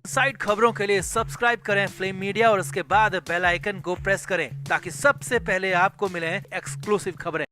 Side खबरों के लिए सब्सक्राइब करें फ्लेम मीडिया और उसके बाद बेल आइकन को प्रेस करें ताकि सबसे पहले आपको मिले एक्सक्लूसिव खबरें।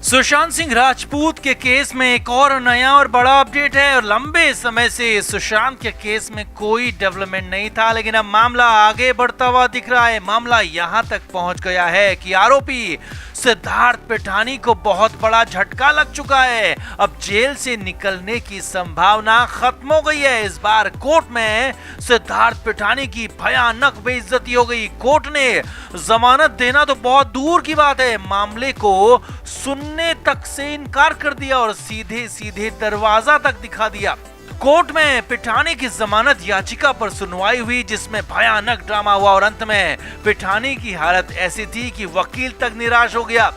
सुशांत सिंह राजपूत के केस में एक और नया और बड़ा अपडेट है और लंबे समय से सुशांत के केस में कोई डेवलपमेंट नहीं था, लेकिन अब मामला आगे बढ़ता हुआ दिख रहा है। मामला यहां तक पहुंच गया है कि आरोपी सिद्धार्थ पिठानी को बहुत बड़ा झटका लग चुका है। अब जेल से निकलने की संभावना खत्म हो गई है। इस बार कोर्ट में सिद्धार्थ पिठानी की भयानक बेइज्जती हो गई। कोर्ट ने जमानत देना तो बहुत दूर की बात है, मामले को सुनने तक से इनकार कर दिया और सीधे सीधे दरवाजा तक दिखा दिया। कोर्ट में पिठानी की जमानत याचिका पर सुनवाई हुई जिसमें भयानक ड्रामा हुआ और अंत में पिठानी की हालत ऐसी थी कि वकील तक निराश हो गया।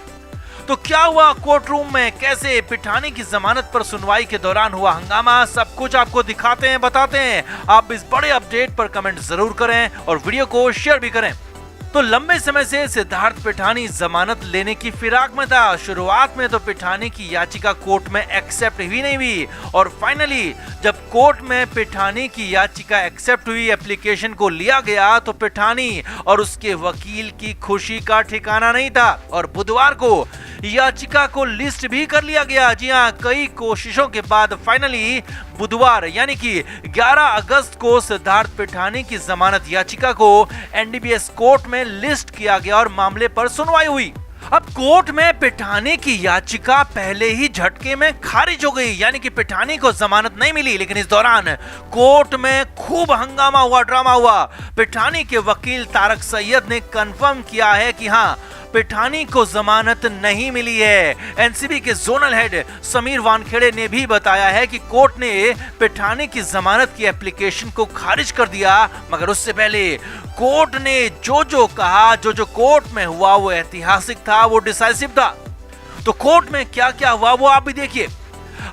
तो क्या हुआ कोर्ट रूम में, कैसे पिठानी की जमानत पर सुनवाई के दौरान हुआ हंगामा, सब कुछ आपको दिखाते हैं, बताते हैं। आप इस बड़े अपडेट पर कमेंट जरूर करें और वीडियो को शेयर भी करें। तो लंबे समय से सिद्धार्थ पिठानी जमानत लेने की फिराक में था। शुरुआत में तो पिठानी की याचिका कोर्ट में एक्सेप्ट ही नहीं हुई और फाइनली जब कोर्ट में पिठानी की याचिका एक्सेप्ट हुई, एप्लीकेशन को लिया गया, तो पिठानी और उसके वकील की खुशी का ठिकाना नहीं था और बुधवार को याचिका को लिस्ट भी कर लिया गया। जी हां, कई कोशिशों के बाद फाइनली बुधवार यानी कि 11 अगस्त को सिद्धार्थ पिठानी की जमानत याचिका को एनडीपीएस कोर्ट में लिस्ट किया गया और मामले पर सुनवाई हुई। अब कोर्ट में पिठानी की याचिका पहले ही झटके में खारिज हो गई, यानी कि पिठानी को जमानत नहीं मिली। लेकिन इस दौरान कोर्ट में खूब हंगामा हुआ, ड्रामा हुआ। पिठानी के वकील तारक सैयद ने कंफर्म किया है कि हां, पिठानी को जमानत नहीं मिली है। एनसीबी के जोनल हेड समीर वानखेड़े ने भी बताया है कि कोर्ट ने पिठानी की जमानत की एप्लीकेशन को खारिज कर दिया, मगर उससे पहले कोर्ट ने जो कहा, जो कोर्ट में हुआ वो ऐतिहासिक था, वो डिसाइसिव था। तो कोर्ट में क्या क्या हुआ वो आप भी देखिए।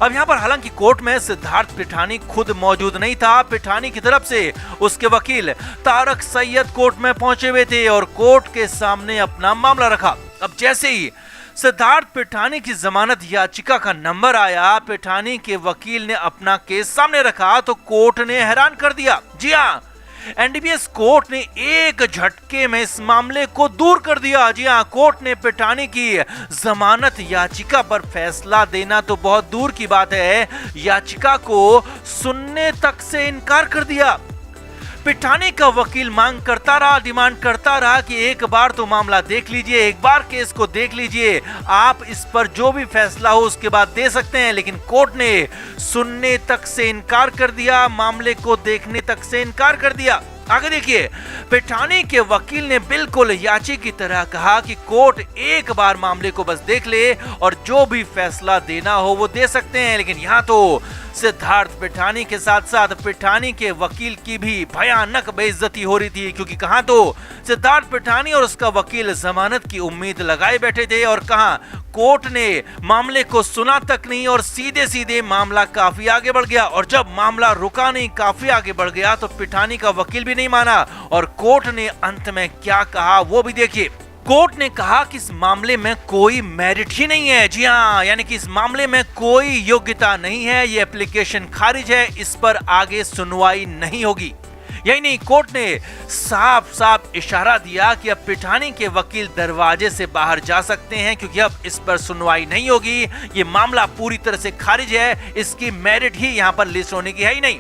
अब यहाँ पर हालांकि कोर्ट में सिद्धार्थ पिठानी खुद मौजूद नहीं था। पिठानी की तरफ से उसके वकील तारक सैयद कोर्ट में पहुंचे हुए थे और कोर्ट के सामने अपना मामला रखा। अब जैसे ही सिद्धार्थ पिठानी की जमानत याचिका का नंबर आया, पिठानी के वकील ने अपना केस सामने रखा तो कोर्ट ने हैरान कर दिया। जी हाँ, एनडीपीएस कोर्ट ने एक झटके में इस मामले को दूर कर दिया। जी हां, कोर्ट ने पिठानी की जमानत याचिका पर फैसला देना तो बहुत दूर की बात है, याचिका को सुनने तक से इनकार कर दिया। पिठानी का वकील मांग करता रहा, डिमांड करता रहा कि एक बार तो मामला देख लीजिए, एक बार केस को देख लीजिए, आप इस पर जो भी फैसला हो उसके बाद दे सकते हैं। लेकिन कोर्ट ने सुनने तक से इनकार कर दिया, मामले को देखने तक से इनकार कर दिया। आगे देखिए, पिठानी के वकील ने बिल्कुल याची की तरह कहा कि कोर्ट एक बार मामले को बस देख ले और जो भी फैसला देना हो वो दे सकते हैं। लेकिन यहाँ तो सिद्धार्थ पिठानी के साथ साथ पिठानी के वकील की भी भयानक बेइज्जती हो रही थी, क्योंकि कहां तो सिद्धार्थ पिठानी और उसका वकील जमानत की उम्मीद लगाए बैठे थे और कहां कोर्ट ने मामले को सुना तक नहीं और सीधे सीधे मामला काफी आगे बढ़ गया। और जब मामला रुका नहीं, काफी आगे बढ़ गया, तो पिठानी का वकील भी नहीं माना और कोर्ट ने अंत में क्या कहा वो भी देखिए। कोर्ट ने कहा कि इस मामले में कोई मेरिट ही नहीं है। जी हाँ, यानी कि इस मामले में कोई योग्यता नहीं है, ये एप्लीकेशन खारिज है, इस पर आगे सुनवाई नहीं होगी। यही नहीं, कोर्ट ने साफ साफ इशारा दिया कि अब पिठानी के वकील दरवाजे से बाहर जा सकते हैं, क्योंकि अब इस पर सुनवाई नहीं होगी, ये मामला पूरी तरह से खारिज है, इसकी मेरिट ही यहाँ पर लिस्ट होने की है ही नहीं।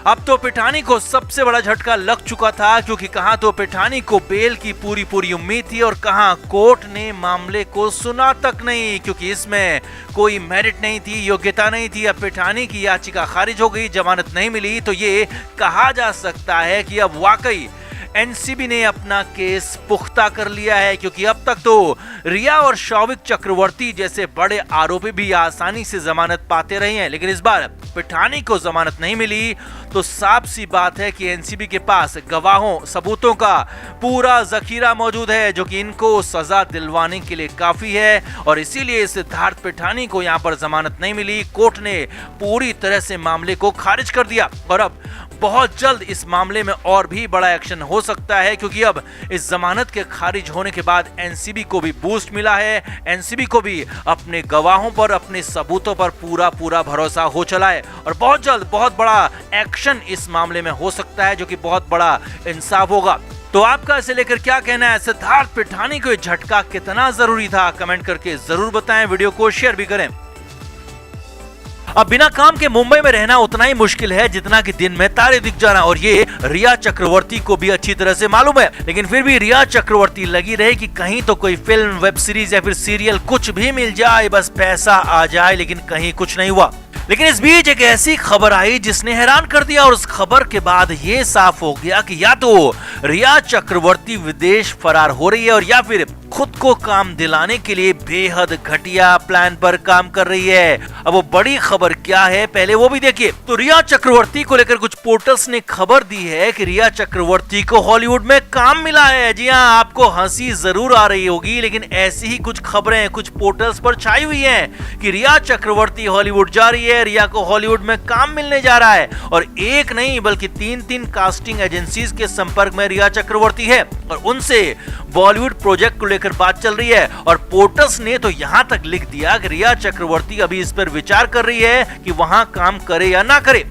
अब तो पिठानी को सबसे बड़ा झटका लग चुका था, क्योंकि कहां तो पिठानी को बेल की पूरी उम्मीद थी और कहां कोर्ट ने मामले को सुना तक नहीं, क्योंकि इसमें कोई मेरिट नहीं थी, योग्यता नहीं थी। अब पिठानी की याचिका खारिज हो गई, जमानत नहीं मिली, तो ये कहा जा सकता है कि अब वाकई एनसीबी ने अपना केस पुख्ता कर लिया है, क्योंकि अब तक तो रिया और शौविक चक्रवर्ती जैसे बड़े आरोपी भी आसानी से जमानत पाते रहे हैं, लेकिन इस बार पिठानी को जमानत नहीं मिली तो साफ सी बात है कि एनसीबी के पास गवाहों, सबूतों का पूरा जखीरा मौजूद है, जो कि इनको सजा दिलवाने के लिए काफी है। और इसीलिए सिद्धार्थ पिठानी को यहाँ पर जमानत नहीं मिली, कोर्ट ने पूरी तरह से मामले को खारिज कर दिया और अब बहुत जल्द इस मामले में और भी बड़ा एक्शन हो सकता है, क्योंकि अब इस जमानत के खारिज होने के बाद एनसीबी को भी बूस्ट मिला है। एनसीबी को भी अपने गवाहों पर, अपने सबूतों पर पूरा भरोसा हो चला है और बहुत जल्द बहुत बड़ा एक्शन इस मामले में हो सकता है, जो कि बहुत बड़ा इंसाफ होगा। तो आपका इसे लेकर क्या कहना है? सिद्धार्थ पिठानी को झटका कितना जरूरी था? कमेंट करके जरूर बताएं, वीडियो को शेयर भी करें। अब बिना काम के मुंबई में रहना उतना ही मुश्किल है जितना कि दिन में तारे दिख जाना, और ये रिया चक्रवर्ती को भी अच्छी तरह से मालूम है। लेकिन फिर भी रिया चक्रवर्ती लगी रही कि कहीं तो कोई फिल्म, वेब सीरीज या फिर सीरियल कुछ भी मिल जाए, बस पैसा आ जाए, लेकिन कहीं कुछ नहीं हुआ। लेकिन इस बीच एक ऐसी खबर आई जिसने हैरान कर दिया, और उस खबर के बाद ये साफ हो गया कि या तो रिया चक्रवर्ती विदेश फरार हो रही है और या फिर खुद को काम दिलाने के लिए बेहद घटिया प्लान पर काम कर रही है। अब वो बड़ी खबर क्या है, पहले वो भी देखिए। तो रिया चक्रवर्ती को लेकर कुछ पोर्टल्स ने खबर दी है कि रिया चक्रवर्ती को हॉलीवुड में काम मिला है। जी हाँ, आपको हंसी जरूर आ रही होगी, लेकिन ऐसी ही कुछ खबरें कुछ पोर्टल्स पर छाई हुई हैं कि रिया चक्रवर्ती हॉलीवुड जा रही है, रिया को हॉलीवुड में काम मिलने जा रहा है। और एक नहीं बल्कि तीन कास्टिंग एजेंसीज के संपर्क में रिया चक्रवर्ती है और उनसे बॉलीवुड प्रोजेक्ट को लेकर बात चल रही है। और पोर्टल्स ने तो यहां तक लिख दिया कि रिया चक्रवर्ती अभी इस पर विचार कर रही है कि वहां काम करे या ना करे।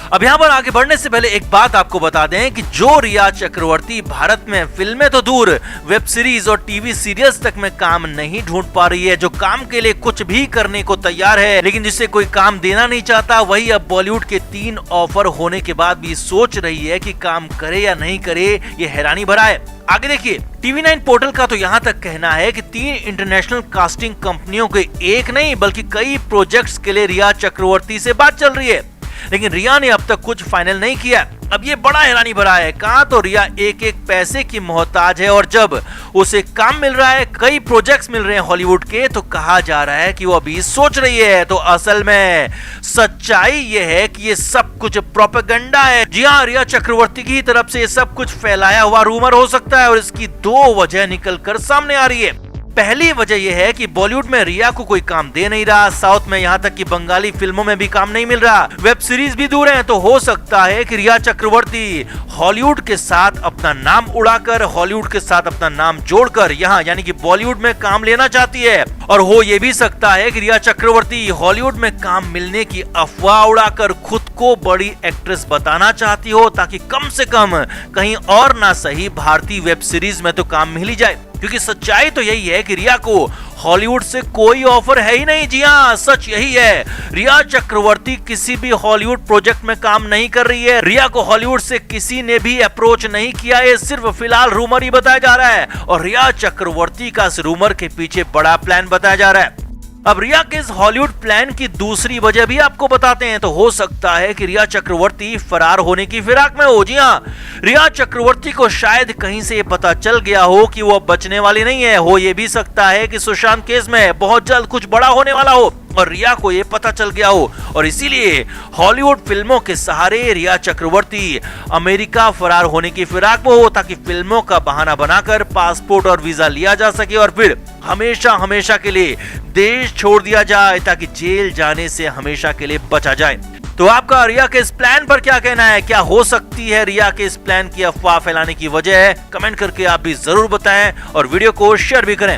अब यहाँ पर आगे बढ़ने से पहले एक बात आपको बता दें कि जो रिया चक्रवर्ती भारत में फिल्में तो दूर, वेब सीरीज और टीवी सीरियल्स तक में काम नहीं ढूंढ पा रही है, जो काम के लिए कुछ भी करने को तैयार है लेकिन जिसे कोई काम देना नहीं चाहता, वही अब बॉलीवुड के 3 ऑफर होने के बाद भी सोच रही है कि काम करे या नहीं करे। ये हैरानी भरा है। आगे देखिए, TV9 पोर्टल का तो यहाँ तक कहना है कि 3 इंटरनेशनल कास्टिंग कंपनियों के एक नहीं बल्कि कई प्रोजेक्ट्स के लिए रिया चक्रवर्ती से बात चल रही है, लेकिन रिया ने अब तक कुछ फाइनल नहीं किया। अब ये बड़ा हैरानी भरा है। कहाँ तो रिया एक पैसे की मोहताज है और जब उसे काम मिल रहा है, कई प्रोजेक्ट्स मिल रहे हैं हॉलीवुड के, तो कहा जा रहा है कि वो अभी सोच रही है। तो असल में सच्चाई ये है कि ये सब कुछ प्रोपेगेंडा है। जी हाँ, रिया चक्रवर्ती की तरफ से ये सब कुछ फैलाया हुआ रूमर हो सकता है और इसकी 2 वजह निकल कर सामने आ रही है। पहली वजह यह है कि बॉलीवुड में रिया को कोई काम दे नहीं रहा, साउथ में यहाँ तक कि बंगाली फिल्मों में भी काम नहीं मिल रहा, वेब सीरीज भी दूर है। तो हो सकता है कि रिया चक्रवर्ती हॉलीवुड के साथ अपना नाम उड़ाकर, हॉलीवुड के साथ अपना नाम जोड़कर यहाँ यानी कि बॉलीवुड में काम लेना चाहती है। और हो ये भी सकता है कि रिया चक्रवर्ती हॉलीवुड में काम मिलने की अफवाह उड़ाकर खुद को बड़ी एक्ट्रेस बताना चाहती हो, ताकि कम से कम कहीं और ना सही भारतीय वेब सीरीज में तो काम मिल ही जाए। क्योंकि सच्चाई तो यही है कि रिया को हॉलीवुड से कोई ऑफर है ही नहीं। जी हाँ, सच यही है। रिया चक्रवर्ती किसी भी हॉलीवुड प्रोजेक्ट में काम नहीं कर रही है। रिया को हॉलीवुड से किसी ने भी अप्रोच नहीं किया है, सिर्फ फिलहाल रूमर ही बताया जा रहा है और रिया चक्रवर्ती का इस रूमर के पीछे बड़ा प्लान बताया जा रहा है। अब रिया के इस हॉलीवुड प्लान की दूसरी वजह भी आपको बताते हैं। तो हो सकता है कि रिया चक्रवर्ती फरार होने की फिराक में हो। जी हाँ, रिया चक्रवर्ती को शायद कहीं से ये पता चल गया हो कि वो अब बचने वाली नहीं है। हो ये भी सकता है कि सुशांत केस में बहुत जल्द कुछ बड़ा होने वाला हो और रिया को ये पता चल गया हो और इसीलिए हॉलीवुड फिल्मों के सहारे रिया चक्रवर्ती अमेरिका फरार होने की फिराक में हो, ताकि फिल्मों का बहाना बनाकर पासपोर्ट और वीजा लिया जा सके और फिर हमेशा के लिए देश छोड़ दिया जाए, ताकि जेल जाने से हमेशा के लिए बचा जाए। तो आपका रिया के इस प्लान पर क्या कहना है? क्या हो सकती है रिया के इस प्लान की अफवाह फैलाने की वजह? कमेंट करके आप भी जरूर बताएं और वीडियो को शेयर भी करें।